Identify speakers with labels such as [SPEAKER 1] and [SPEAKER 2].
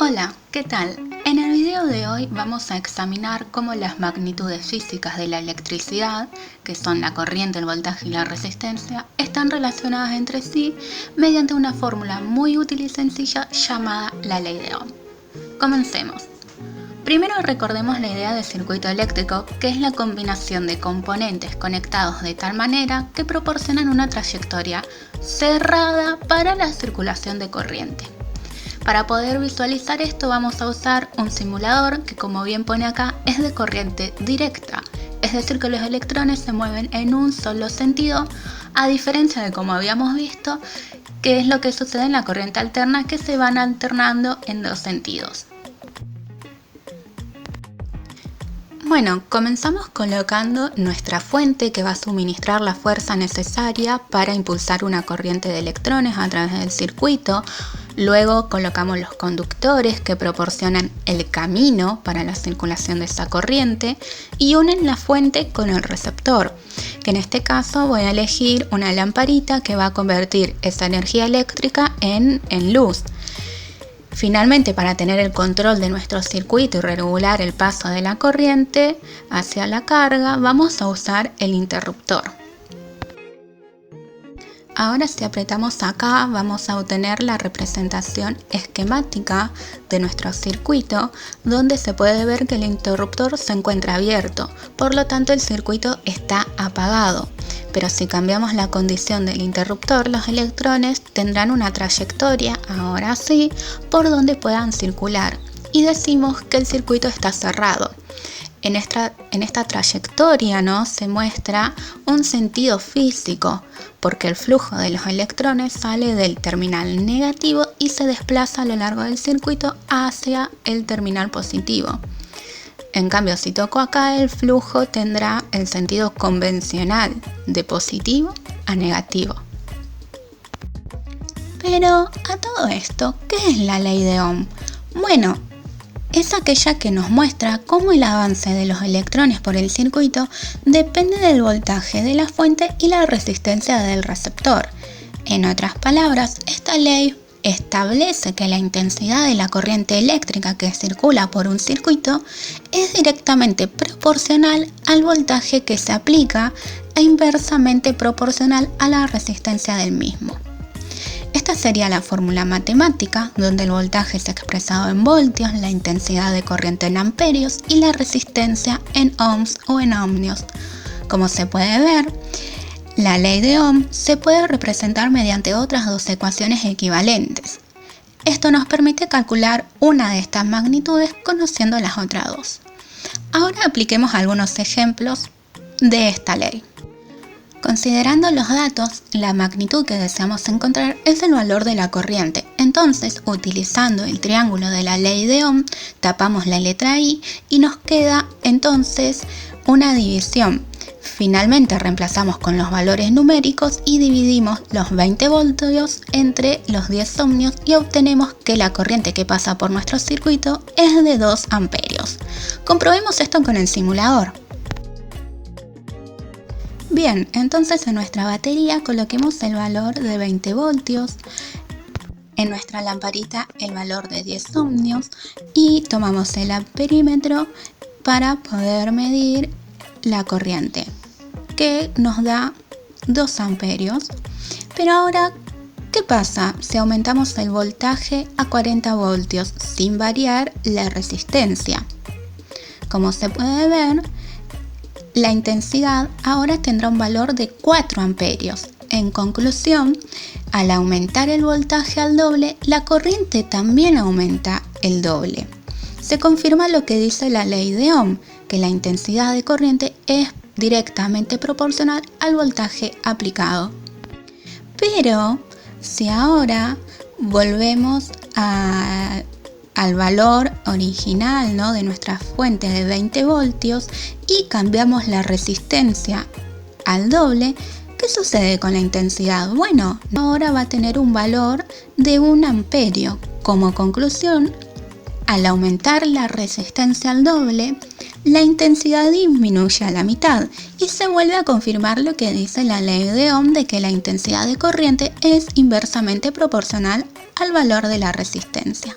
[SPEAKER 1] Hola, ¿qué tal? En el video de hoy vamos a examinar cómo las magnitudes físicas de la electricidad, que son la corriente, el voltaje y la resistencia, están relacionadas entre sí mediante una fórmula muy útil y sencilla llamada la ley de Ohm. Comencemos. Primero recordemos la idea de circuito eléctrico, que es la combinación de componentes conectados de tal manera que proporcionan una trayectoria cerrada para la circulación de corriente. Para poder visualizar esto vamos a usar un simulador que, como bien pone acá, es de corriente directa, es decir que los electrones se mueven en un solo sentido, a diferencia de como habíamos visto, que es lo que sucede en la corriente alterna, que se van alternando en dos sentidos. Bueno, comenzamos colocando nuestra fuente que va a suministrar la fuerza necesaria para impulsar una corriente de electrones a través del circuito. Luego colocamos los conductores que proporcionan el camino para la circulación de esa corriente y unen la fuente con el receptor, que en este caso voy a elegir una lamparita que va a convertir esa energía eléctrica en luz. Finalmente, para tener el control de nuestro circuito y regular el paso de la corriente hacia la carga, vamos a usar el interruptor. Ahora, si apretamos acá, vamos a obtener la representación esquemática de nuestro circuito, donde se puede ver que el interruptor se encuentra abierto, por lo tanto el circuito está apagado. Pero si cambiamos la condición del interruptor, los electrones tendrán una trayectoria, ahora sí, por donde puedan circular, y decimos que el circuito está cerrado. En esta trayectoria, se muestra un sentido físico, porque el flujo de los electrones sale del terminal negativo y se desplaza a lo largo del circuito hacia el terminal positivo. En cambio, si toco acá, el flujo tendrá el sentido convencional, de positivo a negativo. Pero a todo esto, ¿qué es la ley de Ohm? Bueno, es aquella que nos muestra cómo el avance de los electrones por el circuito depende del voltaje de la fuente y la resistencia del receptor. En otras palabras, esta ley establece que la intensidad de la corriente eléctrica que circula por un circuito es directamente proporcional al voltaje que se aplica e inversamente proporcional a la resistencia del mismo. Esta sería la fórmula matemática, donde el voltaje es expresado en voltios, la intensidad de corriente en amperios y la resistencia en ohms o en ohmios. Como se puede ver, la ley de Ohm se puede representar mediante otras dos ecuaciones equivalentes. Esto nos permite calcular una de estas magnitudes conociendo las otras dos. Ahora apliquemos algunos ejemplos de esta ley. Considerando los datos, la magnitud que deseamos encontrar es el valor de la corriente. Entonces, utilizando el triángulo de la ley de Ohm, tapamos la letra I y nos queda entonces una división. Finalmente reemplazamos con los valores numéricos y dividimos los 20 voltios entre los 10 ohmios y obtenemos que la corriente que pasa por nuestro circuito es de 2 amperios. Comprobemos esto con el simulador. Bien, entonces en nuestra batería coloquemos el valor de 20 voltios, en nuestra lamparita el valor de 10 ohmios y tomamos el amperímetro para poder medir la corriente, que nos da 2 amperios. Pero ahora, ¿qué pasa si aumentamos el voltaje a 40 voltios sin variar la resistencia? Como se puede ver, la intensidad ahora tendrá un valor de 4 amperios. En conclusión, al aumentar el voltaje al doble, la corriente también aumenta el doble. Se confirma lo que dice la ley de Ohm, que la intensidad de corriente es directamente proporcional al voltaje aplicado. Pero si ahora volvemos al valor original, de nuestra fuente de 20 voltios y cambiamos la resistencia al doble, ¿qué sucede con la intensidad? Bueno, ahora va a tener un valor de 1 amperio. Como conclusión, al aumentar la resistencia al doble, la intensidad disminuye a la mitad y se vuelve a confirmar lo que dice la ley de Ohm de que la intensidad de corriente es inversamente proporcional al valor de la resistencia.